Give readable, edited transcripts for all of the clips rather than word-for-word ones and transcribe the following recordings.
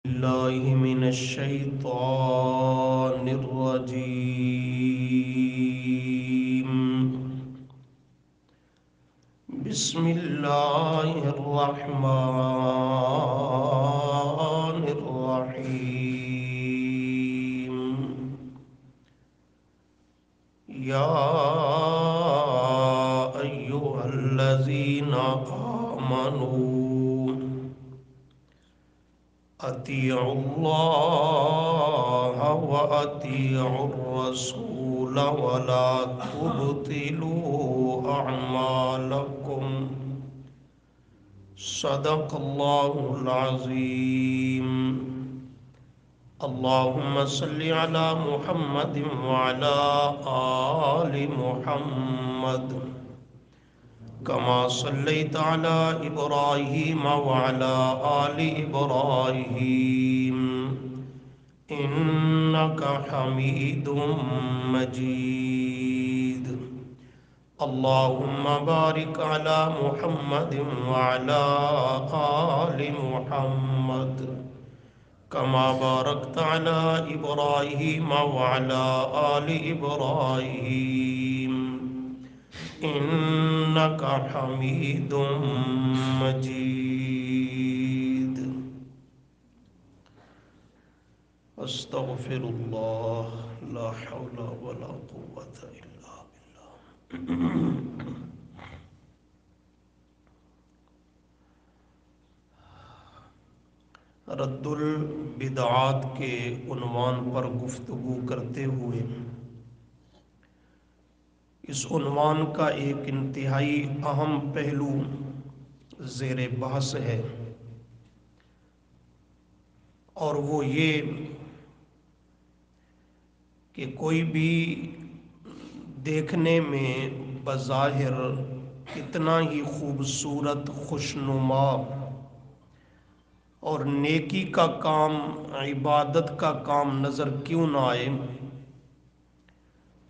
الله من الشيطان الرجيم. بسم الله الرحمن الرحيم. يا أيها الذين آمنوا اطیعوا اللہ واطیعوا الرسول ولا تبطلوا اعمالکم. صدق اللہ العظیم. اللہم صل علی محمد وعلی آل محمد كما صليت على إبراهيم وعلى آل إبراهيم إنك حميد مجيد. اللهم بارك على محمد وعلى آل محمد كما باركت على إبراهيم وعلى آل إبراهيم إنك حميد مجيد. استغفر الله لا حول ولا قوة إلا بالله. رد البدعات کے عنوان پر گفتگو کرتے ہوئے اس عنوان کا ایک انتہائی اہم پہلو زیر بحث ہے، اور وہ یہ کہ کوئی بھی دیکھنے میں بظاہر کتنا ہی خوبصورت، خوشنما اور نیکی کا کام، عبادت کا کام نظر کیوں نہ آئے،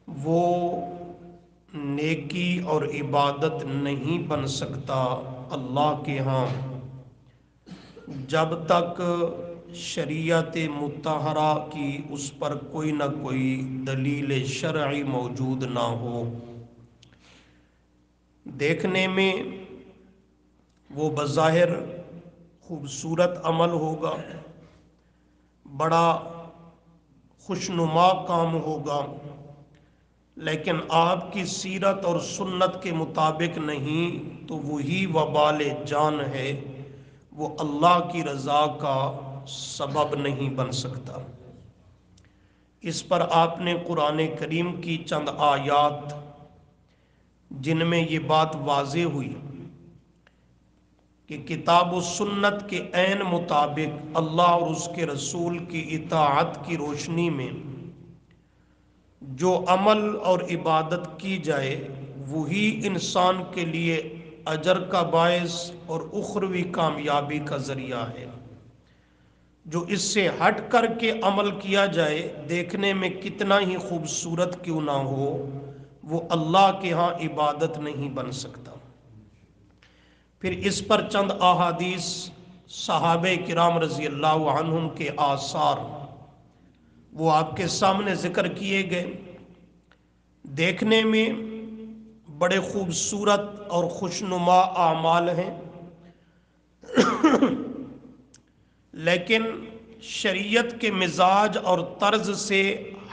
وہ نیکی اور عبادت نہیں بن سکتا اللہ کے ہاں جب تک شریعت مطہرہ کی اس پر کوئی نہ کوئی دلیل شرعی موجود نہ ہو. دیکھنے میں وہ بظاہر خوبصورت عمل ہوگا، بڑا خوشنما کام ہوگا، لیکن آپ کی سیرت اور سنت کے مطابق نہیں تو وہی وبال جان ہے، وہ اللہ کی رضا کا سبب نہیں بن سکتا. اس پر آپ نے قرآن کریم کی چند آیات جن میں یہ بات واضح ہوئی کہ کتاب و سنت کے عین مطابق اللہ اور اس کے رسول کی اطاعت کی روشنی میں جو عمل اور عبادت کی جائے وہی انسان کے لیے اجر کا باعث اور اخروی کامیابی کا ذریعہ ہے. جو اس سے ہٹ کر کے عمل کیا جائے دیکھنے میں کتنا ہی خوبصورت کیوں نہ ہو، وہ اللہ کے ہاں عبادت نہیں بن سکتا. پھر اس پر چند احادیث صحابہ کرام رضی اللہ عنہم کے آثار وہ آپ کے سامنے ذکر کیے گئے. دیکھنے میں بڑے خوبصورت اور خوشنما اعمال ہیں، لیکن شریعت کے مزاج اور طرز سے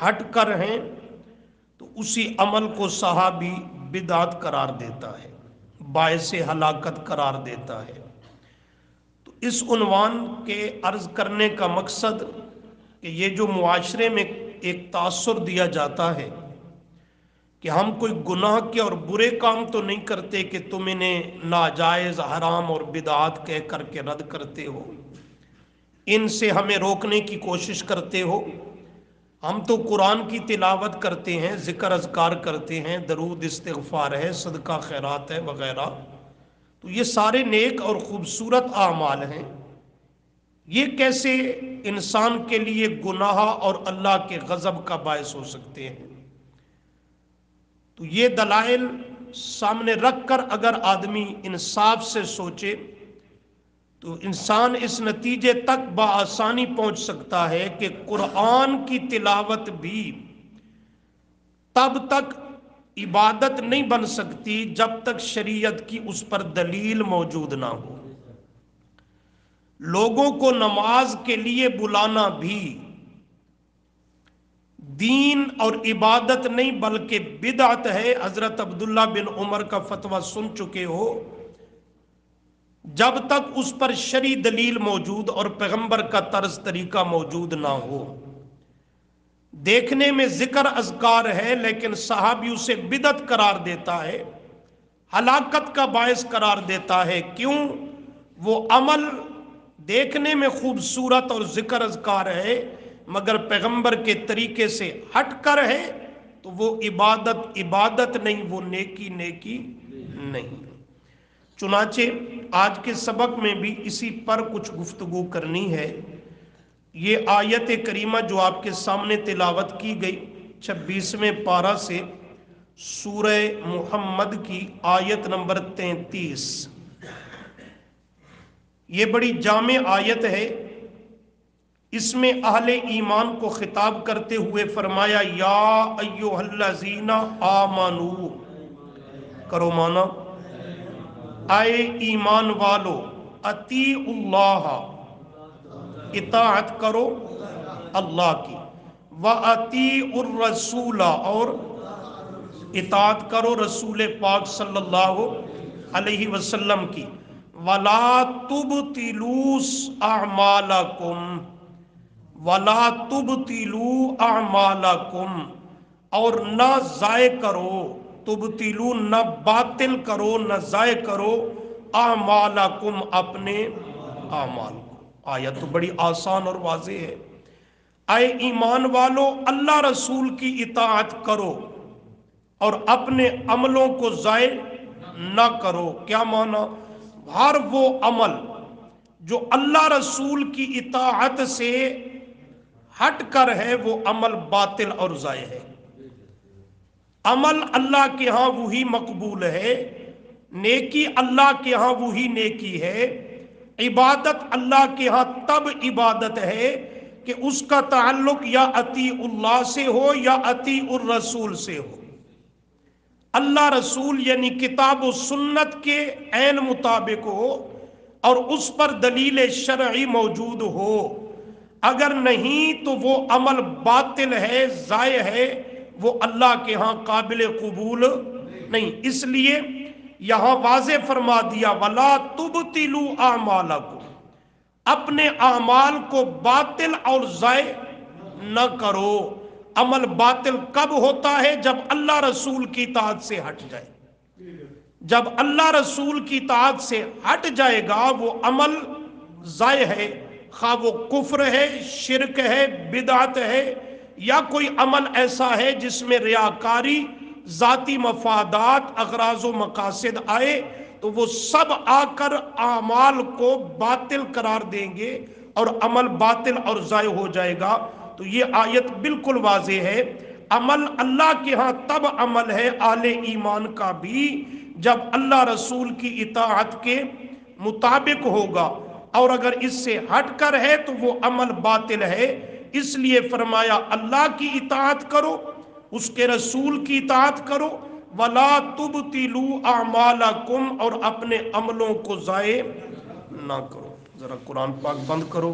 ہٹ کر ہیں تو اسی عمل کو صحابی بدعت قرار دیتا ہے، باعث ہلاکت قرار دیتا ہے. تو اس عنوان کے عرض کرنے کا مقصد کہ یہ جو معاشرے میں ایک تاثر دیا جاتا ہے کہ ہم کوئی گناہ کے اور برے کام تو نہیں کرتے کہ تم انہیں ناجائز، حرام اور بدعات کہہ کر کے رد کرتے ہو، ان سے ہمیں روکنے کی کوشش کرتے ہو. ہم تو قرآن کی تلاوت کرتے ہیں، ذکر اذکار کرتے ہیں، درود استغفار ہے، صدقہ خیرات ہے وغیرہ، تو یہ سارے نیک اور خوبصورت اعمال ہیں. یہ کیسے انسان کے لیے گناہ اور اللہ کے غضب کا باعث ہو سکتے ہیں؟ تو یہ دلائل سامنے رکھ کر اگر آدمی انصاف سے سوچے تو انسان اس نتیجے تک بآسانی پہنچ سکتا ہے کہ قرآن کی تلاوت بھی تب تک عبادت نہیں بن سکتی جب تک شریعت کی اس پر دلیل موجود نہ ہو۔ لوگوں کو نماز کے لیے بلانا بھی دین اور عبادت نہیں بلکہ بدعت ہے۔ حضرت عبداللہ بن عمر کا فتویٰ سن چکے ہو، جب تک اس پر شرعی دلیل موجود اور پیغمبر کا طرز طریقہ موجود نہ ہو۔ دیکھنے میں ذکر اذکار ہے لیکن صحابی اسے بدعت قرار دیتا ہے، ہلاکت کا باعث قرار دیتا ہے۔ کیوں؟ وہ عمل دیکھنے میں خوبصورت اور ذکر اذکار ہے مگر پیغمبر کے طریقے سے ہٹ کر ہے تو وہ عبادت نہیں، وہ نیکی نہیں۔ چنانچہ آج کے سبق میں بھی اسی پر کچھ گفتگو کرنی ہے۔ یہ آیت کریمہ جو آپ کے سامنے تلاوت کی گئی 26ویں پارہ سے سورہ محمد کی آیت نمبر 33، یہ بڑی جامع آیت ہے۔ اس میں اہل ایمان کو خطاب کرتے ہوئے فرمایا یا ایھا الذین آمنو، کرو مانا اے ایمان والو، اطیعوا اللہ، اطاعت کرو اللہ کی، وَأَطِیعُوا الرَّسُولَ، اور اطاعت کرو رسول پاک صلی اللہ علیہ وسلم کی، وَلَا تُبْطِلُوا أَعْمَالَكُمْ، وَلَا تُبْطِلُوا أَعْمَالَكُمْ، اور نہ ضائع کرو، تبطلوا نہ باطل کرو، نہ ضائع کرو، اعمالکم اپنے اعمال کو۔ آیت تو بڑی آسان اور واضح ہے۔ اے ایمان والو، اللہ رسول کی اطاعت کرو اور اپنے عملوں کو ضائع نہ کرو۔ کیا معنی؟ ہر وہ عمل جو اللہ رسول کی اطاعت سے ہٹ کر ہے وہ عمل باطل اور ضائع ہے۔ عمل اللہ کے ہاں وہی مقبول ہے، نیکی اللہ کے ہاں وہی نیکی ہے، عبادت اللہ کے ہاں تب عبادت ہے کہ اس کا تعلق یا اطیع اللہ سے ہو یا اطیع الرسول سے ہو۔ اللہ رسول یعنی کتاب و سنت کے عین مطابق ہو اور اس پر دلیل شرعی موجود ہو۔ اگر نہیں تو وہ عمل باطل ہے، ضائع ہے، وہ اللہ کے ہاں قابل قبول نہیں۔ اس لیے یہاں واضح فرما دیا وَلَا تُبْطِلُوا أَعْمَالَكُمْ، اپنے اعمال کو باطل اور ضائع نہ کرو۔ عمل باطل کب ہوتا ہے؟ جب اللہ رسول کی اطاعت سے ہٹ جائے۔ جب اللہ رسول کی اطاعت سے ہٹ جائے گا وہ عمل ضائع ہے، خواہ وہ کفر ہے، شرک ہے، بدعت ہے، یا کوئی عمل ایسا ہے جس میں ریاکاری، ذاتی مفادات، اغراض و مقاصد آئے تو وہ سب آ کر اعمال کو باطل قرار دیں گے اور عمل باطل اور ضائع ہو جائے گا۔ تو یہ آیت بالکل واضح ہے۔ عمل اللہ کے ہاں تب عمل ہے اہل ایمان کا بھی جب اللہ رسول کی اطاعت کے مطابق ہوگا، اور اگر اس سے ہٹ کر ہے تو وہ عمل باطل ہے۔ اس لیے فرمایا اللہ کی اطاعت کرو، اس کے رسول کی اطاعت کرو، وَلَا تُبْطِلُوا أَعْمَالَكُمْ، اور اپنے عملوں کو ضائع نہ کرو۔ ذرا قرآن پاک بند کرو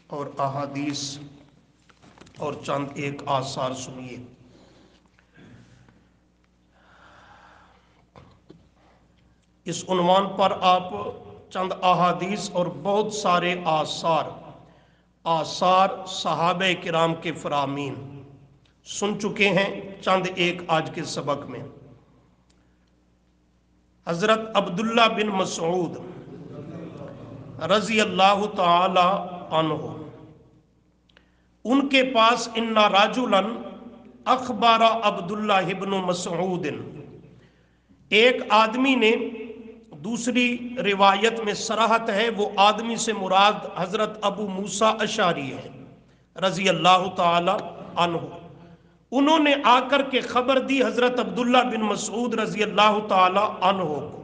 اور احادیث اور چند ایک آثار سنیے۔ اس عنوان پر آپ چند احادیث اور بہت سارے آثار صحابہ کرام کے فرامین سن چکے ہیں۔ چند ایک آج کے سبق میں حضرت عبداللہ بن مسعود رضی اللہ تعالی عنہ، ان کے پاس ان رجلا اخبر عبداللہ بن مسعود، ایک آدمی نے، دوسری روایت میں صراحت ہے وہ آدمی سے مراد حضرت ابو موسیٰ اشعری ہے رضی اللہ تعالی عنہ، انہوں نے آ کر کے خبر دی حضرت عبداللہ بن مسعود رضی اللہ تعالی عنہ کو۔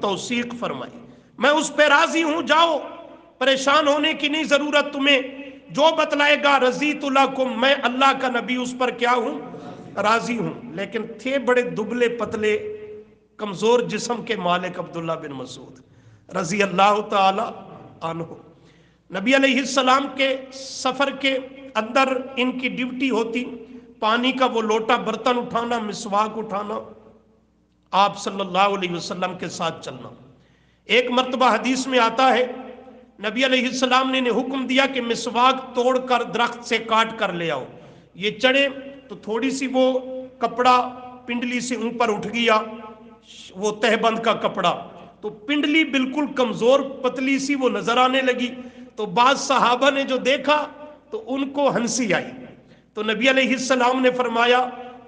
توثیق فرمائی، میں اس پہ راضی ہوں، جاؤ، پریشان ہونے کی نہیں ضرورت تمہیں، جو بتلائے گا رضیت لکم، میں اللہ کا نبی اس پر کیا ہوں، راضی ہوں۔ لیکن تھے بڑے دبلے پتلے کمزور جسم کے مالک عبداللہ بن مسعود رضی اللہ تعالی عنہ۔ نبی علیہ السلام کے سفر کے اندر ان کی ڈیوٹی ہوتی پانی کا وہ لوٹا برتن اٹھانا، مسواک اٹھانا، آپ صلی اللہ علیہ وسلم کے ساتھ چلنا۔ ایک مرتبہ حدیث میں آتا ہے نبی علیہ السلام نے حکم دیا کہ مسواک توڑ کر درخت سے کاٹ کر لے آؤ۔ یہ چڑھے تو تھوڑی سی وہ کپڑا پنڈلی سے اوپر اٹھ گیا، وہ تہبند کا کپڑا، تو پنڈلی بالکل کمزور پتلی سی وہ نظر آنے لگی۔ تو بعض صحابہ نے جو دیکھا تو ان کو ہنسی آئی، تو نبی علیہ السلام نے فرمایا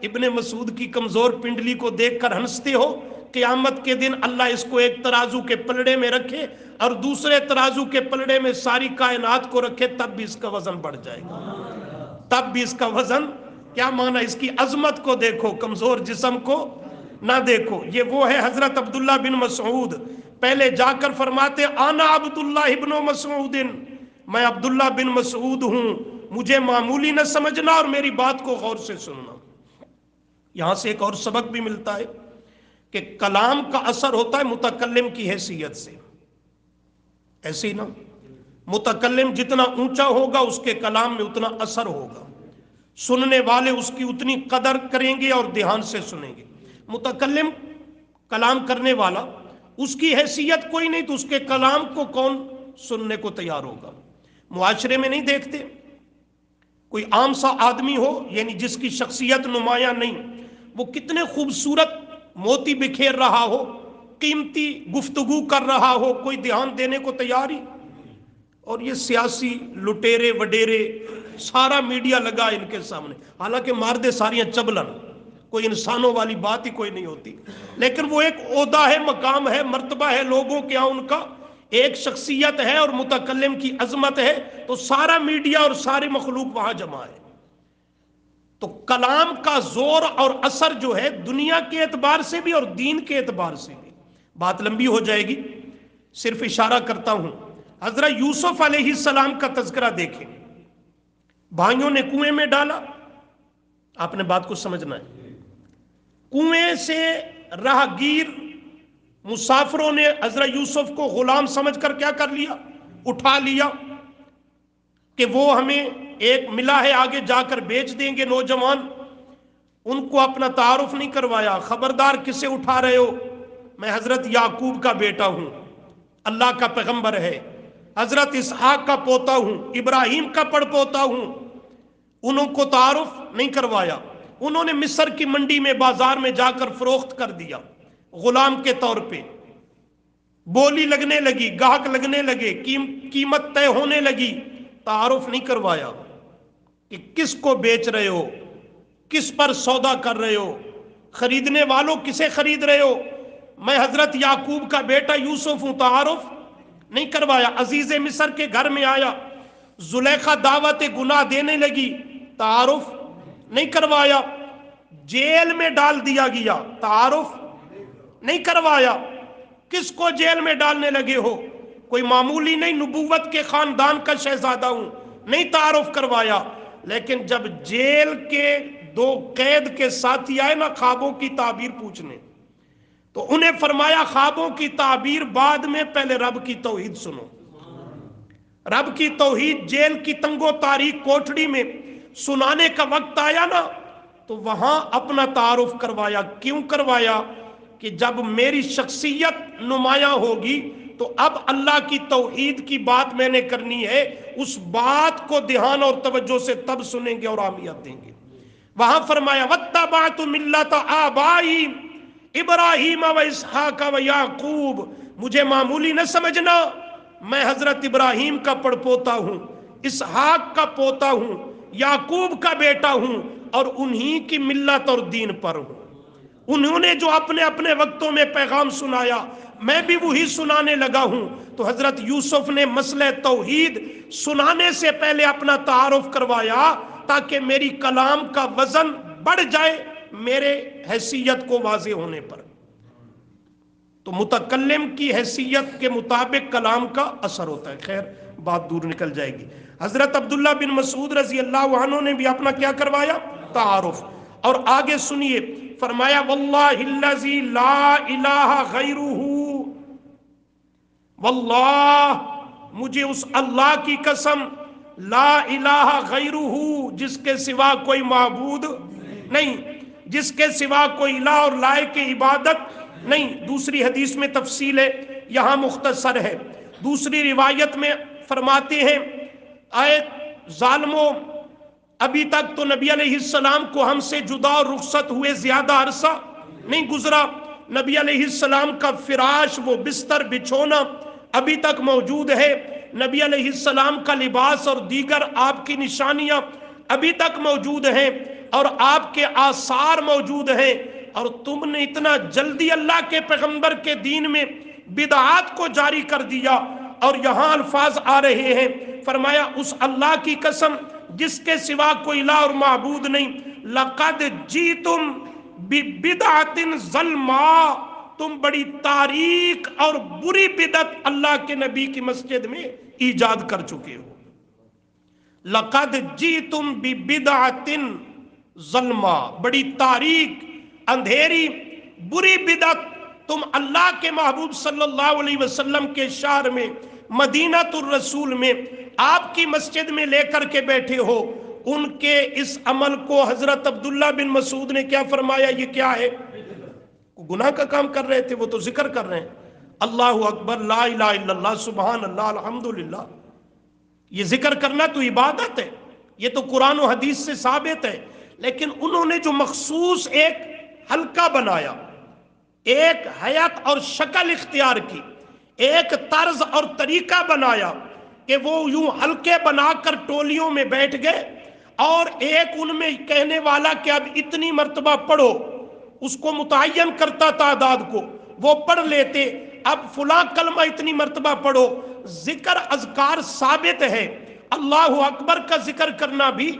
ابن مسعود کی کمزور پنڈلی کو دیکھ کر ہنستے ہو، قیامت کے دن اللہ اس کو ایک ترازو کے پلڑے میں رکھے اور دوسرے ترازو کے پلڑے میں ساری کائنات کو رکھے، تب بھی اس کا وزن بڑھ جائے گا، تب بھی اس کا وزن، کیا معنی، اس کی عظمت کو دیکھو، کمزور جسم کو نہ دیکھو۔ یہ وہ ہے حضرت عبداللہ بن مسعود، پہلے جا کر فرماتے انا عبداللہ ابن مسعود، میں عبداللہ بن مسعود ہوں، مجھے معمولی نہ سمجھنا اور میری بات کو غور سے سننا۔ یہاں سے ایک اور سبق بھی ملتا ہے کہ کلام کا اثر ہوتا ہے متکلم کی حیثیت سے، ایسے ہی نا، متکلم جتنا اونچا ہوگا اس کے کلام میں اتنا اثر ہوگا، سننے والے اس کی اتنی قدر کریں گے اور دھیان سے سنیں گے۔ متکلم کلام کرنے والا، اس کی حیثیت کوئی نہیں تو اس کے کلام کو کون سننے کو تیار ہوگا؟ معاشرے میں نہیں دیکھتے کوئی عام سا آدمی ہو، یعنی جس کی شخصیت نمایاں نہیں، وہ کتنے خوبصورت موتی بکھیر رہا ہو، قیمتی گفتگو کر رہا ہو، کوئی دھیان دینے کو تیار ہی، اور یہ سیاسی لٹیرے وڈیرے سارا میڈیا لگا ان کے سامنے، حالانکہ ماردے ساریاں چبلن، کوئی انسانوں والی بات ہی کوئی نہیں ہوتی، لیکن وہ ایک عہدہ ہے، مقام ہے، مرتبہ ہے لوگوں کے ہاں، ان کا ایک شخصیت ہے اور متکلم کی عظمت ہے، تو سارا میڈیا اور ساری مخلوق وہاں جمع ہے۔ تو کلام کا زور اور اثر جو ہے دنیا کے اعتبار سے بھی اور دین کے اعتبار سے بھی، بات لمبی ہو جائے گی، صرف اشارہ کرتا ہوں۔ حضرت یوسف علیہ السلام کا تذکرہ دیکھیں، بھائیوں نے کنویں میں ڈالا، آپ نے بات کو سمجھنا ہے، کنویں سے راہگیر مسافروں نے حضرت یوسف کو غلام سمجھ کر کیا کر لیا، اٹھا لیا کہ وہ ہمیں ایک ملا ہے آگے جا کر بیچ دیں گے نوجوان، ان کو اپنا تعارف نہیں کروایا، خبردار کسے اٹھا رہے ہو، میں حضرت یعقوب کا بیٹا ہوں، اللہ کا پیغمبر ہے، حضرت اسحاق کا پوتا ہوں، ابراہیم کا پڑ پوتا ہوں، انہوں کو تعارف نہیں کروایا، انہوں نے مصر کی منڈی میں بازار میں جا کر فروخت کر دیا غلام کے طور پہ، بولی لگنے لگی، گاہک لگنے لگے، قیمت طے ہونے لگی، تعارف نہیں کروایا کہ کس کو بیچ رہے ہو، کس پر سودا کر رہے ہو، خریدنے والوں کسے خرید رہے ہو، میں حضرت یعقوب کا بیٹا یوسف ہوں، تعارف نہیں کروایا۔ عزیز مصر کے گھر میں آیا، زلیخا دعوت گناہ دینے لگی، تعارف نہیں کروایا، جیل میں ڈال دیا گیا، تعارف نہیں کروایا۔ کس کو جیل میں ڈالنے لگے ہو، کوئی معمولی نہیں، نبوت کے خاندان کا شہزادہ ہوں، نہیں تعارف کروایا۔ لیکن جب جیل کے دو قید کے ساتھی آئے نا خوابوں کی تعبیر پوچھنے، تو انہیں فرمایا خوابوں کی تعبیر بعد میں، پہلے رب کی توحید سنو۔ رب کی توحید جیل کی تنگ و تاریک کوٹڑی میں سنانے کا وقت آیا نا، تو وہاں اپنا تعارف کروایا۔ کیوں کروایا؟ کہ جب میری شخصیت نمایاں ہوگی تو اب اللہ کی توحید کی بات میں نے کرنی ہے، اس بات کو دھیان اور توجہ سے تب سنیں گے اور اہمیت دیں گے۔ وہاں فرمایا وَاتَّبَعْتُ مِلَّةَ آبَائِي ابراہیم و اسحاق و یعقوب، مجھے معمولی نہ سمجھنا، میں حضرت ابراہیم کا پڑپوتا ہوں، اسحاق کا پوتا ہوں، یعقوب کا بیٹا ہوں، اور انہی کی ملت اور دین پر ہوں۔ انہوں نے جو اپنے اپنے وقتوں میں پیغام سنایا، میں بھی وہی سنانے لگا ہوں۔ تو حضرت یوسف نے مسئلہ توحید سنانے سے پہلے اپنا تعارف کروایا تاکہ میری کلام کا وزن بڑھ جائے میرے حیثیت کو واضح ہونے پر۔ تو متکلم کی حیثیت کے مطابق کلام کا اثر ہوتا ہے. خیر بات دور نکل جائے گی. حضرت عبداللہ بن مسعود رضی اللہ عنہ نے بھی اپنا کیا کروایا؟ تعارف. اور آگے سنیے فرمایا واللہ الذی لا الہ غیرہ، واللہ مجھے اس اللہ کی قسم لا الہ غیرہ جس کے سوا کوئی معبود نہیں، جس کے سوا کوئی الہ اور لائق عبادت نہیں. دوسری حدیث میں تفصیل ہے، یہاں مختصر ہے. دوسری روایت میں فرماتے ہیں اے ظالموں، ابھی تک تو نبی علیہ السلام کو ہم سے جدا اور رخصت ہوئے زیادہ عرصہ نہیں گزرا. نبی علیہ السلام کا فراش، وہ بستر بچھونا ابھی تک موجود ہے. نبی علیہ السلام کا لباس اور دیگر آپ کی نشانیاں ابھی تک موجود ہیں اور آپ کے آثار موجود ہیں، اور تم نے اتنا جلدی اللہ کے پیغمبر کے دین میں بدعات کو جاری کر دیا. اور یہاں الفاظ آ رہے ہیں، فرمایا اس اللہ کی قسم جس کے سوا کوئی الہ اور معبود نہیں، لقد جیتم ببدعۃ ظلما، تم بڑی تاریک اور بری بدعت اللہ کے نبی کی مسجد میں ایجاد کر چکے ہو. لقد جیتم ببدعۃ ظلما، بڑی تاریک، اندھیری، بری بدعت تم اللہ کے محبوب صلی اللہ علیہ وسلم کے شہر میں، مدینہ الرسول میں، آپ کی مسجد میں لے کر کے بیٹھے ہو. ان کے اس عمل کو حضرت عبداللہ بن مسعود نے کیا فرمایا؟ یہ کیا ہے؟ گناہ کا کام کر رہے تھے، وہ تو ذکر کر رہے ہیں اللہ اکبر، لا الہ الا اللہ، سبحان اللہ، الحمدللہ. یہ ذکر کرنا تو عبادت ہے، یہ تو قرآن و حدیث سے ثابت ہے. لیکن انہوں نے جو مخصوص ایک حلقہ بنایا، ایک حیات اور شکل اختیار کی، ایک طرز اور طریقہ بنایا کہ وہ یوں حلقے بنا کر ٹولیوں میں بیٹھ گئے، اور ایک ان میں کہنے والا کہ اب اتنی مرتبہ پڑھو، اس کو متعین کرتا تعداد کو، وہ پڑھ لیتے. اب فلاں کلمہ اتنی مرتبہ پڑھو. ذکر اذکار ثابت ہے، اللہ اکبر کا ذکر کرنا بھی،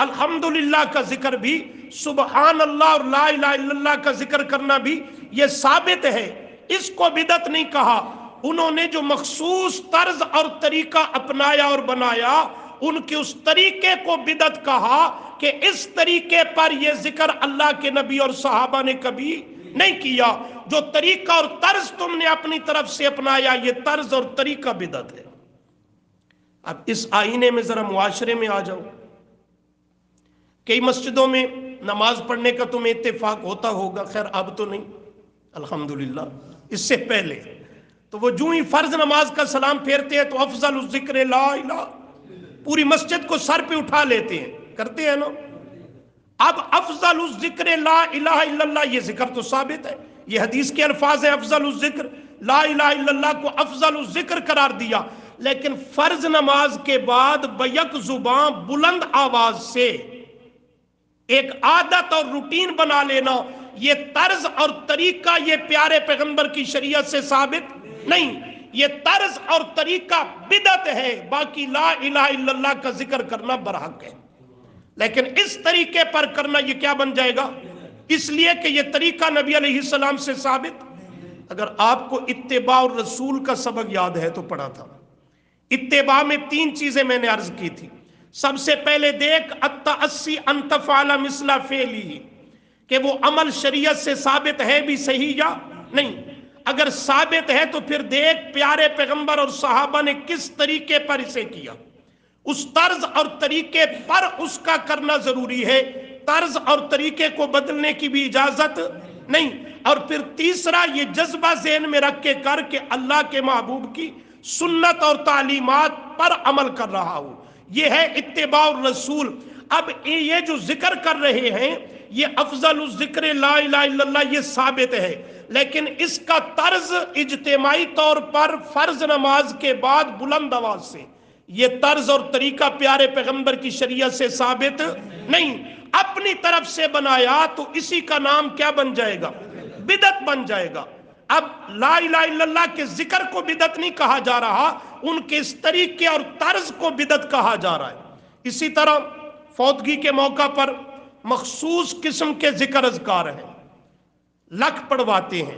الحمدللہ کا ذکر بھی، سبحان اللہ اور لا الہ الا اللہ کا ذکر کرنا بھی یہ ثابت ہے. اس کو بدعت نہیں کہا. انہوں نے جو مخصوص طرز اور طریقہ اپنایا اور بنایا، ان کے اس طریقے کو بدعت کہا کہ اس طریقے پر یہ ذکر اللہ کے نبی اور صحابہ نے کبھی نہیں کیا. جو طریقہ اور طرز تم نے اپنی طرف سے اپنایا، یہ طرز اور طریقہ بدعت ہے. اب اس آئینے میں ذرا معاشرے میں آ جاؤ. کئی مسجدوں میں نماز پڑھنے کا تمہیں اتفاق ہوتا ہوگا، خیر اب تو نہیں الحمدللہ. اس سے پہلے تو وہ جو ہی فرض نماز کا سلام پھیرتے ہیں تو افضل الذکر لا الہ، پوری مسجد کو سر پہ اٹھا لیتے ہیں، کرتے ہیں نا. اب افضل الذکر لا الہ الا اللہ، یہ ذکر تو ثابت ہے، یہ حدیث کے الفاظ ہیں. افضل الذکر لا الہ الا اللہ کو افضل الذکر قرار دیا. لیکن فرض نماز کے بعد بیک زبان بلند آواز سے ایک عادت اور روٹین بنا لینا، یہ طرز اور طریقہ یہ پیارے پیغمبر کی شریعت سے ثابت نہیں. یہ طرز اور طریقہ بدعت ہے. باقی لا الہ الا اللہ کا ذکر کرنا برحق ہے، لیکن اس طریقے پر کرنا یہ کیا بن جائے گا؟ اس لیے کہ یہ طریقہ نبی علیہ السلام سے ثابت. اگر آپ کو اتباع الرسول کا سبق یاد ہے تو پڑھا تھا. اتباع میں 3 چیزیں میں نے عرض کی تھی. سب سے پہلے دیکھ التأسی ان تفعل مثل فعلی، کہ وہ عمل شریعت سے ثابت ہے بھی صحیح یا نہیں. اگر ثابت ہے تو پھر دیکھ پیارے پیغمبر اور صحابہ نے کس طریقے پر اسے کیا. اس طرز اور طریقے پر اس کا کرنا ضروری ہے، طرز اور طریقے کو بدلنے کی بھی اجازت نہیں. اور پھر تیسرا یہ جذبہ ذہن میں رکھ کے کر کہ اللہ کے محبوب کی سنت اور تعلیمات پر عمل کر رہا ہوں. یہ ہے اتباع الرسول. اب یہ جو ذکر کر رہے ہیں یہ افضل الذکر لا الہ الا اللہ، یہ ثابت ہے، لیکن اس کا طرز اجتماعی طور پر فرض نماز کے بعد بلند آواز سے، یہ طرز اور طریقہ پیارے پیغمبر کی شریعت سے ثابت نہیں. اپنی طرف سے بنایا تو اسی کا نام کیا بن جائے گا؟ بدعت بن جائے گا. اب لا الہ الا اللہ کے ذکر کو بدعت نہیں کہا جا رہا، ان کے اس طریقے اور طرز کو بدعت کہا جا رہا ہے. اسی طرح فوتگی کے موقع پر مخصوص قسم کے ذکر اذکار ہیں، لک پڑھواتے ہیں،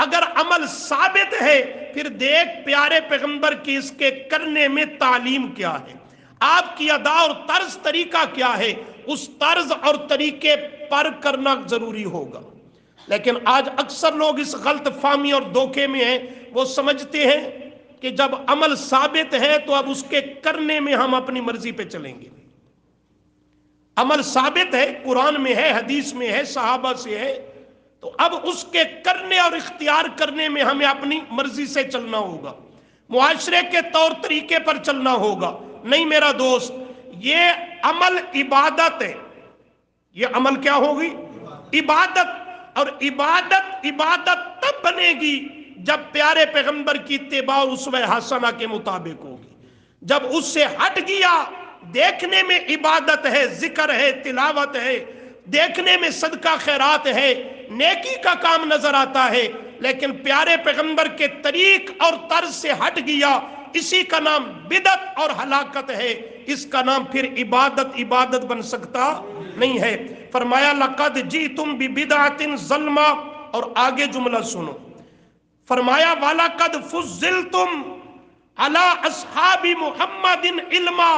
اگر عمل ثابت ہے پھر دیکھ پیارے پیغمبر کی اس کے کرنے میں تعلیم کیا ہے، آپ کی ادا اور طرز طریقہ کیا ہے، اس طرز اور طریقے پر کرنا ضروری ہوگا۔ لیکن آج اکثر لوگ اس غلط فہمی اور دھوکے میں ہیں، وہ سمجھتے ہیں کہ جب عمل ثابت ہے تو اب اس کے کرنے میں ہم اپنی مرضی پہ چلیں گے۔ عمل ثابت ہے، قرآن میں ہے، حدیث میں ہے، صحابہ سے ہے، تو اب اس کے کرنے اور اختیار کرنے میں ہمیں اپنی مرضی سے چلنا ہوگا، معاشرے کے طور طریقے پر چلنا ہوگا۔ نہیں میرا دوست، یہ عمل عبادت ہے۔ یہ عمل کیا ہوگی؟ عبادت۔ اور عبادت تب بنے گی جب پیارے پیغمبر کی اتباع اور اسوہ حسنہ کے مطابق ہوگی۔ جب اس سے ہٹ گیا، دیکھنے میں عبادت ہے، ذکر ہے، تلاوت ہے، دیکھنے میں صدقہ خیرات ہے، نیکی کا کام نظر آتا ہے، لیکن پیارے پیغمبر کے طریق اور طرز سے ہٹ گیا، اسی کا نام بدعت اور ہلاکت ہے۔ اس کا نام پھر عبادت بن سکتا نہیں ہے۔ فرمایا لقد جئتم ببدعۃ ظلما، اور آگے جملہ سنو، فرمایا وَلَقَدْ فُضِّلْتُمْ عَلَىٰ أَصْحَابِ مُحَمَّدٍ عِلْمًا۔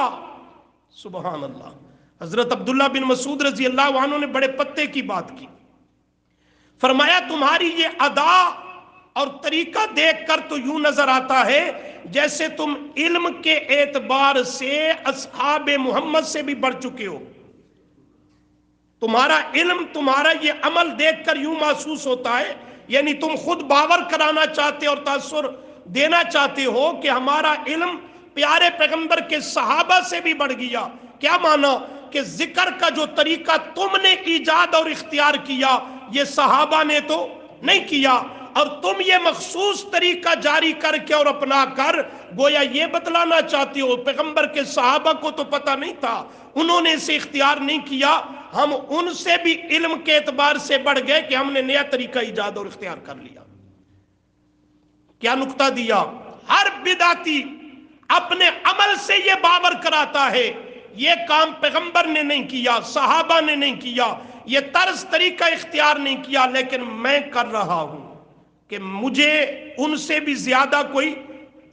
سبحان اللہ۔ حضرت عبداللہ بن مسعود رضی اللہ عنہ نے بڑے پتے کی بات کی، فرمایا تمہاری یہ ادا اور طریقہ دیکھ کر تو یوں نظر آتا ہے جیسے تم علم کے اعتبار سے اصحاب محمد سے بھی بڑھ چکے ہو۔ تمہارا علم، تمہارا یہ عمل دیکھ کر یوں محسوس ہوتا ہے، یعنی تم خود باور کرانا چاہتے اور تاثر دینا چاہتے ہو کہ ہمارا علم پیارے پیغمبر کے صحابہ سے بھی بڑھ گیا۔ کیا مانا؟ کہ ذکر کا جو طریقہ تم نے ایجاد اور اختیار کیا، یہ صحابہ نے تو نہیں کیا، اور تم یہ مخصوص طریقہ جاری کر کے اور اپنا کر گویا یہ بتلانا چاہتے ہو پیغمبر کے صحابہ کو تو پتہ نہیں تھا، انہوں نے اسے اختیار نہیں کیا، ہم ان سے بھی علم کے اعتبار سے بڑھ گئے کہ ہم نے نیا طریقہ ایجاد اور اختیار کر لیا۔ کیا نقطہ دیا؟ ہر بدعتی اپنے عمل سے یہ باور کراتا ہے یہ کام پیغمبر نے نہیں کیا، صحابہ نے نہیں کیا، یہ طرز طریقہ اختیار نہیں کیا، لیکن میں کر رہا ہوں کہ مجھے ان سے بھی زیادہ کوئی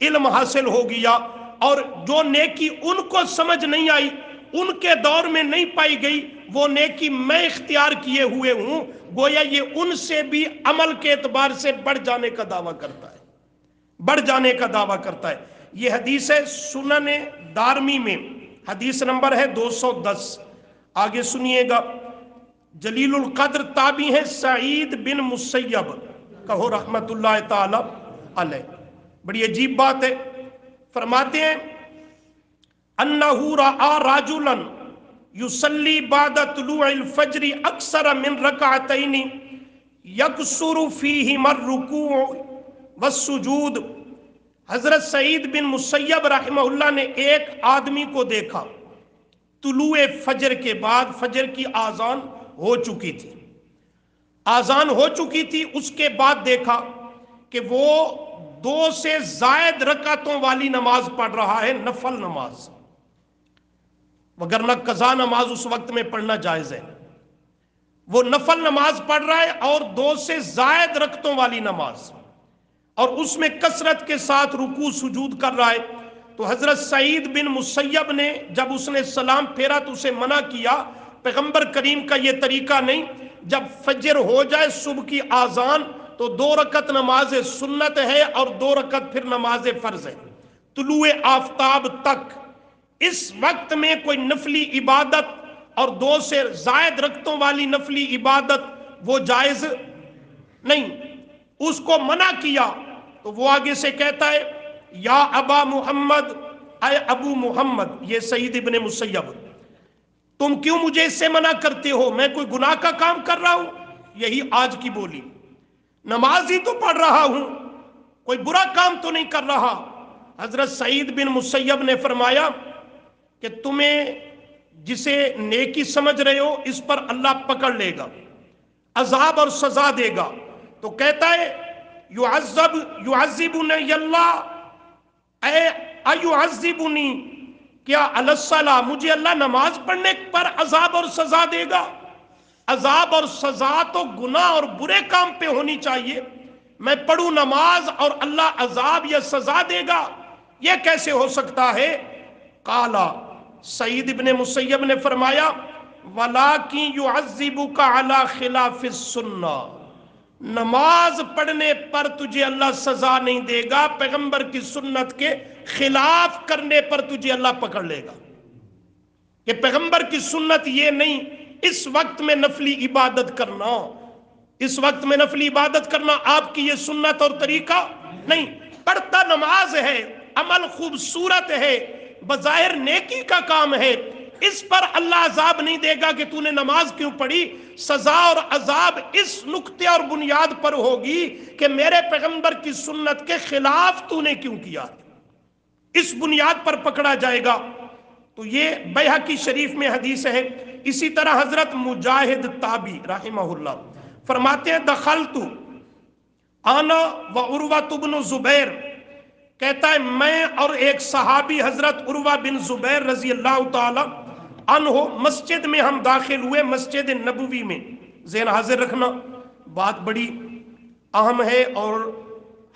علم حاصل ہو گیا، اور جو نیکی ان کو سمجھ نہیں آئی، ان کے دور میں نہیں پائی گئی، وہ نیکی میں اختیار کیے ہوئے ہوں، گویا یہ ان سے بھی عمل کے اعتبار سے بڑھ جانے کا دعویٰ کرتا ہے، بڑھ جانے کا دعویٰ کرتا ہے۔ یہ حدیث ہے سنن دارمی میں، حدیث نمبر ہے 210۔ آگے سنیے گا، جلیل القدر تابعی ہیں سعید بن مسیب، کہو رحمت اللہ تعالی علیہ۔ بڑی عجیب بات ہے، فرماتے ہیں انہو رآ رجلا یصلی بعد طلوع الفجر اکثر من رکعتین یکثر فیہما الرکوع والسجود۔ حضرت سعید بن مسیب رحمہ اللہ نے ایک آدمی کو دیکھا، طلوع فجر کے بعد، فجر کی آذان ہو چکی تھی، آذان ہو چکی تھی، اس کے بعد دیکھا کہ وہ 2 سے زائد رکعتوں والی نماز پڑھ رہا ہے، نفل نماز، وگرنہ قضا نماز اس وقت میں پڑھنا جائز ہے۔ وہ نفل نماز پڑھ رہا ہے اور 2 سے زائد رکعتوں والی نماز، اور اس میں کثرت کے ساتھ رکوع سجود کر رہا ہے۔ تو حضرت سعید بن مسیب نے جب اس نے سلام پھیرا تو اسے منع کیا، پیغمبر کریم کا یہ طریقہ نہیں، جب فجر ہو جائے صبح کی آذان تو 2 رکعت نماز سنت ہے اور 2 رکعت پھر نماز فرض ہے، طلوع آفتاب تک۔ اس وقت میں کوئی نفلی عبادت اور 2 سے زائد رکعتوں والی نفلی عبادت وہ جائز نہیں، اس کو منع کیا۔ تو وہ آگے سے کہتا ہے یا ابا محمد، اے ابو محمد، یہ سعید ابن مسیب، تم کیوں مجھے اس سے منع کرتے ہو؟ میں کوئی گناہ کا کام کر رہا ہوں؟ یہی آج کی بولی، نماز ہی تو پڑھ رہا ہوں، کوئی برا کام تو نہیں کر رہا۔ حضرت سعید بن مسیب نے فرمایا کہ تمہیں جسے نیکی سمجھ رہے ہو اس پر اللہ پکڑ لے گا، عذاب اور سزا دے گا۔ تو کہتا ہے یعذبنی اللہ، اے ایعذبنی، کیا علی الصلاۃ، مجھے اللہ نماز پڑھنے پر عذاب اور سزا دے گا؟ عذاب اور سزا تو گناہ اور برے کام پہ ہونی چاہیے، میں پڑھوں نماز اور اللہ عذاب یا سزا دے گا، یہ کیسے ہو سکتا ہے؟ قالا، سعید ابن مسیب نے فرمایا وَلَٰكِن يُعَذِّبُكَ عَلَىٰ خِلَافِ السُّنَّةِ، نماز پڑھنے پر تجھے اللہ سزا نہیں دے گا، پیغمبر کی سنت کے خلاف کرنے پر تجھے اللہ پکڑ لے گا، کہ پیغمبر کی سنت یہ نہیں اس وقت میں نفلی عبادت کرنا، اس وقت میں نفلی عبادت کرنا آپ کی یہ سنت اور طریقہ نہیں۔ پڑھتا نماز ہے، عمل خوبصورت ہے، بظاہر نیکی کا کام ہے، اس پر اللہ عذاب نہیں دے گا کہ تو نے نماز کیوں پڑھی، سزا اور عذاب اس نقطے اور بنیاد پر ہوگی کہ میرے پیغمبر کی سنت کے خلاف تو نے کیوں کیا، اس بنیاد پر پکڑا جائے گا۔ تو یہ بیہقی شریف میں حدیث ہے۔ اسی طرح حضرت مجاہد تابی رحمہ اللہ فرماتے ہیں دخلت انا و عروہ بن زبیر، کہتا ہے میں اور ایک صحابی حضرت عروہ بن زبیر رضی اللہ تعالی عنہ مسجد میں ہم داخل ہوئے، مسجد نبوی میں۔ ذہن حاضر رکھنا، بات بڑی اہم ہے اور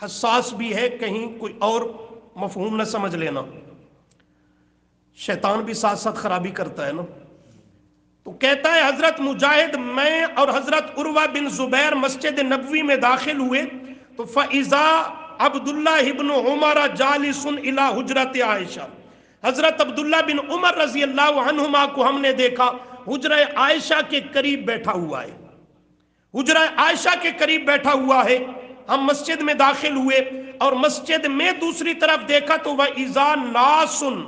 حساس بھی ہے، کہیں کوئی اور مفہوم نہ سمجھ لینا، شیطان بھی ساتھ ساتھ خرابی کرتا ہے نا۔ تو کہتا ہے حضرت مجاہد میں اور حضرت عروہ بن زبیر مسجد نبوی میں داخل ہوئے تو فَإِذَا عبداللہ بن عمر جالس الی حجرت عائشہ، حضرت عبداللہ بن عمر رضی اللہ عنہما کو ہم نے دیکھا حجرہ عائشہ کے قریب بیٹھا ہوا ہے، حجرہ عائشہ کے قریب بیٹھا ہوا ہے۔ ہم مسجد میں داخل ہوئے اور مسجد میں دوسری طرف دیکھا تو وَإِذَا نَاسٌ،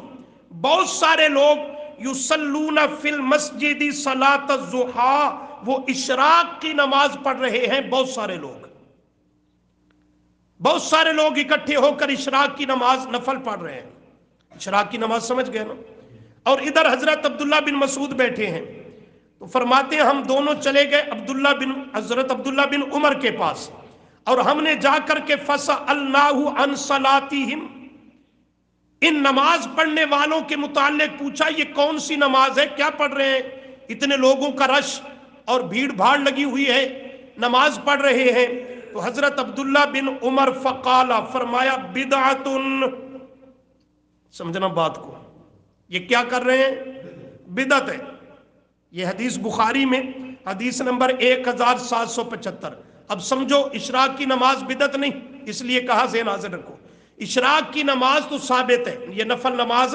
بہت سارے لوگ یصلون فی المسجد صلاۃ الضحیٰ، وہ اشراق کی نماز پڑھ رہے ہیں، بہت سارے لوگ اکٹھے ہو کر اشراق کی نماز نفل پڑھ رہے ہیں۔ اشراق کی نماز سمجھ گئے نا؟ اور ادھر حضرت عبداللہ بن مسعود بیٹھے ہیں، تو فرماتے ہیں ہم دونوں چلے گئے حضرت عبداللہ بن عمر کے پاس، اور ہم نے جا کر کے فَسَأَلْنَاهُ عَنْ صَلَاتِهِمْ، ان نماز پڑھنے والوں کے متعلق پوچھا یہ کون سی نماز ہے، کیا پڑھ رہے ہیں، اتنے لوگوں کا رش اور بھیڑ بھاڑ لگی ہوئی ہے، نماز پڑھ رہے ہیں۔ تو حضرت عبداللہ بن عمر فقال، فرمایا بدعۃ، سمجھنا بات کو، یہ کیا کر رہے ہیں، بدعت ہے۔ یہ حدیث بخاری میں حدیث نمبر 1775۔ اب سمجھو اشراق کی نماز بدعت نہیں، اس لیے کہا ذہن حاضر رکھو، اشراق کی نماز تو ثابت ہے، یہ نفل نماز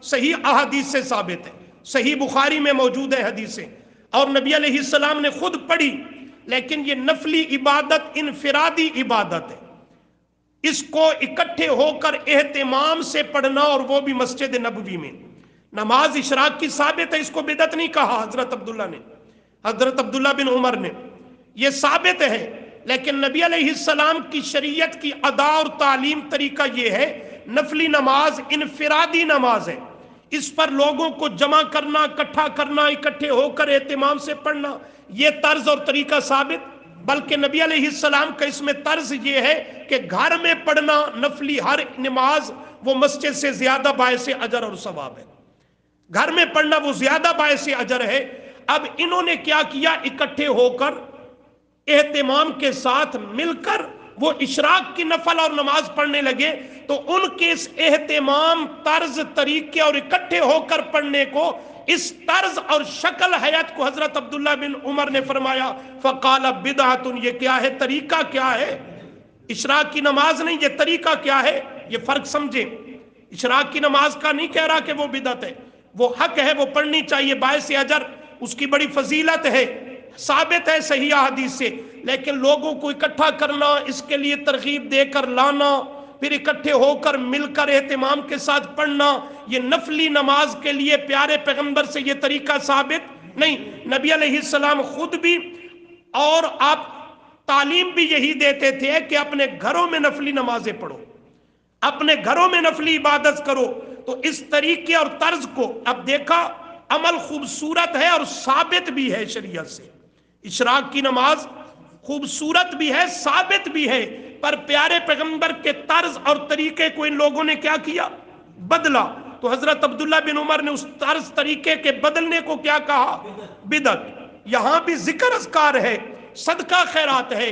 صحیح احادیث سے ثابت ہے، صحیح بخاری میں موجود ہے حدیثیں، اور نبی علیہ السلام نے خود پڑھی، لیکن یہ نفلی عبادت انفرادی عبادت ہے، اس کو اکٹھے ہو کر اہتمام سے پڑھنا، اور وہ بھی مسجد نبوی میں۔ نماز اشراق کی ثابت ہے، اس کو بدعت نہیں کہا حضرت عبداللہ بن عمر نے، یہ ثابت ہے۔ لیکن نبی علیہ السلام کی شریعت کی ادا اور تعلیم طریقہ یہ ہے، نفلی نماز انفرادی نماز ہے، اس پر لوگوں کو جمع کرنا، اکٹھا کرنا، اکٹھے ہو کر اہتمام سے پڑھنا، یہ طرز اور طریقہ ثابت، بلکہ نبی علیہ السلام کا اس میں طرز یہ ہے کہ گھر میں پڑھنا نفلی ہر نماز وہ مسجد سے زیادہ باعث اجر اور ثواب ہے، گھر میں پڑھنا وہ زیادہ باعث اجر ہے۔ اب انہوں نے کیا کیا، اکٹھے ہو کر اہتمام کے ساتھ مل کر وہ اشراق کی نفل اور نماز پڑھنے لگے، تو ان کے اس اہتمام، طرز، طریقے اور اکٹھے ہو کر پڑھنے کو، اس طرز اور شکل حیات کو حضرت عبداللہ بن عمر نے فرمایا فقال بدعۃ، یہ کیا ہے، طریقہ کیا ہے، اشراق کی نماز نہیں، یہ طریقہ کیا ہے، یہ فرق سمجھیں۔ اشراق کی نماز کا نہیں کہہ رہا کہ وہ بدعت ہے، وہ حق ہے، وہ پڑھنی چاہیے، باعث اجر، اس کی بڑی فضیلت ہے، ثابت ہے صحیح حدیث سے، لیکن لوگوں کو اکٹھا کرنا، اس کے لیے ترغیب دے کر لانا، پھر اکٹھے ہو کر مل کر اہتمام کے ساتھ پڑھنا، یہ نفلی نماز کے لیے پیارے پیغمبر سے یہ طریقہ ثابت نہیں۔ نبی علیہ السلام خود بھی اور آپ تعلیم بھی یہی دیتے تھے کہ اپنے گھروں میں نفلی نمازیں پڑھو، اپنے گھروں میں نفلی عبادت کرو۔ تو اس طریقے اور طرز کو اب دیکھا، عمل خوبصورت ہے اور ثابت بھی ہے شریعت سے، اشراق کی نماز خوبصورت بھی ہے، ثابت بھی ہے، پر پیارے پیغمبر کے طرز اور طریقے کو ان لوگوں نے کیا کیا، بدلا۔ تو حضرت عبداللہ بن عمر نے اس طرز طریقے کے بدلنے کو کیا کہا، بدعت۔ یہاں بھی ذکر اذکار ہے، صدقہ خیرات ہے،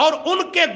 اور ان کے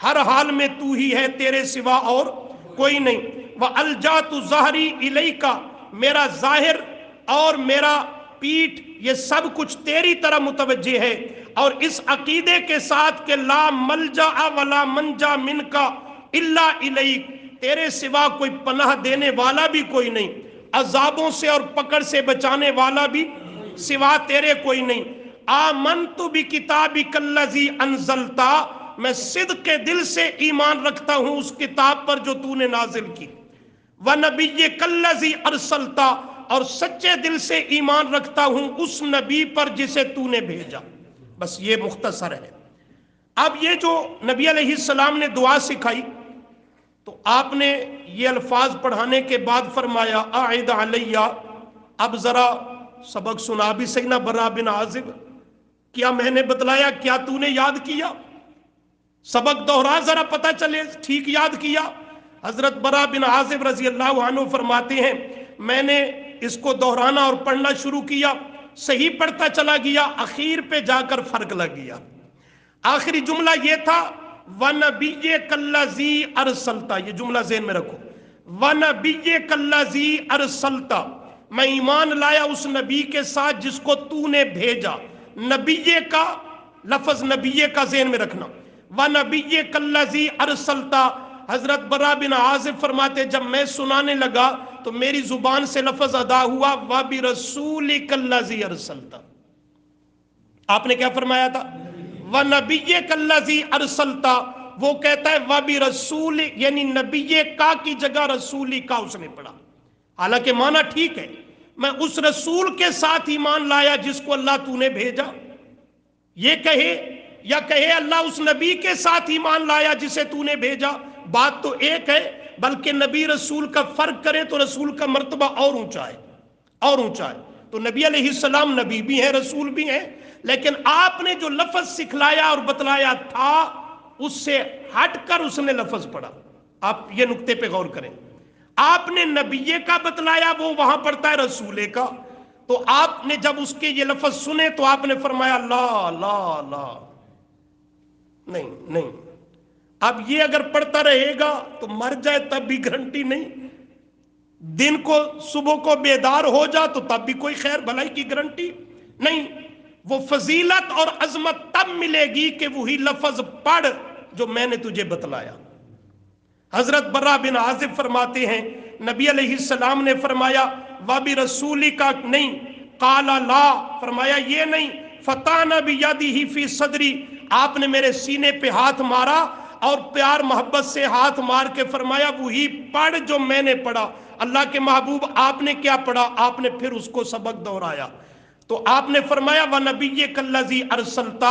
ہر حال میں تو ہی ہے، تیرے سوا اور کوئی نہیں۔ وَأَلْجَأْتُ ظَهْرِي إِلَيْكَ، میرا ظاہر اور میرا پیٹھ یہ سب کچھ تیری طرح متوجہ ہے، اور اس عقیدے کے ساتھ کہ لا ملجا ولا منجا منک الا الیک، تیرے سوا کوئی پناہ دینے والا بھی کوئی نہیں، عذابوں سے اور پکڑ سے بچانے والا بھی سوا تیرے کوئی نہیں۔ آمنت بکتابک الذی انزلت، میں صدق کے دل سے ایمان رکھتا ہوں اس کتاب پر جو تو نے نازل کی، وَنَبِيِّكَ الَّذِي أَرْسَلْتَ، اور سچے دل سے ایمان رکھتا ہوں اس نبی پر جسے تو نے بھیجا۔ بس یہ مختصر ہے۔ اب یہ جو نبی علیہ السلام نے دعا سکھائی، تو آپ نے یہ الفاظ پڑھانے کے بعد فرمایا اعد علیہ، اب ذرا سبق سنا بھی صحیح نا برا بن عازب، کیا میں نے بتلایا کیا تو نے یاد کیا؟ سبق دوہرا ذرا پتہ چلے ٹھیک یاد کیا۔ حضرت برا بن عازب رضی اللہ عنہ فرماتے ہیں میں نے اس کو دہرانا اور پڑھنا شروع کیا، صحیح پڑھتا چلا گیا، اخیر پہ جا کر فرق لگ گیا۔ آخری جملہ یہ تھا وَنَبِيِّكَ الَّذِي أَرْسَلْتَ، یہ جملہ ذہن میں رکھو، وَنَبِيِّكَ الَّذِي أَرْسَلْتَ، میں ایمان لایا اس نبی کے ساتھ جس کو تو نے بھیجا۔ نبی کا لفظ نبی کا ذہن میں رکھنا، وَنَبِيِّكَ الَّذِي أَرْسَلْتَ۔ حضرت برا بن عازب فرماتے جب میں سنانے لگا تو میری زبان سے لفظ ادا ہوا وَبِرَسُولِكَ الَّذِي أَرْسَلْتَ۔ آپ نے کیا فرمایا تھا؟ وَنَبِيِّكَ الَّذِي أَرْسَلْتَ، وہ کہتا ہے وَبِرَسُولِ، یعنی نبی کا کی جگہ رسولی کا اس نے پڑھا، حالانکہ معنی ٹھیک ہے، میں اس رسول کے ساتھ ایمان لایا جس کو اللہ تو نے بھیجا، یہ کہے یا کہے اللہ اس نبی کے ساتھ ایمان لایا جسے تو نے بھیجا، بات تو ایک ہے، بلکہ نبی رسول کا فرق کرے تو رسول کا مرتبہ اور اونچا ہے، اور اونچا ہے۔ تو نبی علیہ السلام نبی بھی ہیں، رسول بھی ہیں، لیکن آپ نے جو لفظ سکھلایا اور بتلایا تھا اس سے ہٹ کر اس نے لفظ پڑھا۔ آپ یہ نقطے پہ غور کریں، آپ نے نبی کا بتلایا، وہ وہاں پڑھتا ہے رسول کا، تو آپ نے جب اس کے یہ لفظ سنے تو آپ نے فرمایا لا لا لا، نہیں نہیں، اب یہ اگر پڑھتا رہے گا تو مر جائے تب بھی گارنٹی نہیں، دن کو صبح کو بیدار ہو جا تو تب بھی کوئی خیر بھلائی کی گارنٹی نہیں۔ وہ فضیلت اور عظمت تب ملے گی کہ وہی لفظ پڑھ جو میں نے تجھے بتلایا۔ حضرت برا بن عازب فرماتے ہیں نبی علیہ السلام نے فرمایا وَبِرَسُولِ کا نہیں، قَالَ لَا، فرمایا یہ نہیں، فَتَانَ بِيَدِهِ فِي صَدْرِ، آپ نے میرے سینے پہ ہاتھ مارا اور پیار محبت سے ہاتھ مار کے فرمایا وہی پڑھ جو میں نے پڑھا۔ اللہ کے محبوب آپ نے کیا پڑھا؟ آپ نے پھر اس کو سبق دہرایا، تو آپ نے فرمایا وَنَبِيِّكَ الَّذِي أَرْسَلْتَ،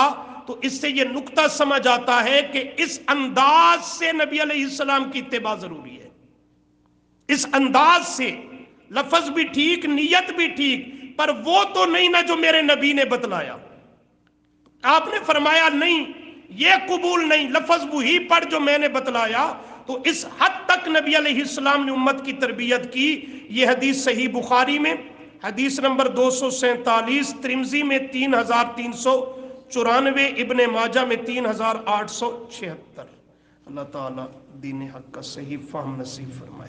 تو اس سے یہ نقطہ سمجھ آتا ہے کہ اس انداز سے نبی علیہ السلام کی اتباع ضروری ہے، اس انداز سے، لفظ بھی ٹھیک، نیت بھی ٹھیک، پر وہ تو نہیں نا جو میرے نبی نے بتلایا۔ آپ نے فرمایا نہیں، یہ قبول نہیں، لفظ وہی پڑھ جو میں نے بتلایا۔ تو اس حد تک نبی علیہ السلام نے امت کی تربیت کی۔ یہ حدیث صحیح بخاری میں حدیث نمبر 247، ترمذی میں 3394، ابن ماجہ میں 3876۔ اللہ تعالیٰ دین حق کا صحیح فہم نصیب فرمائے۔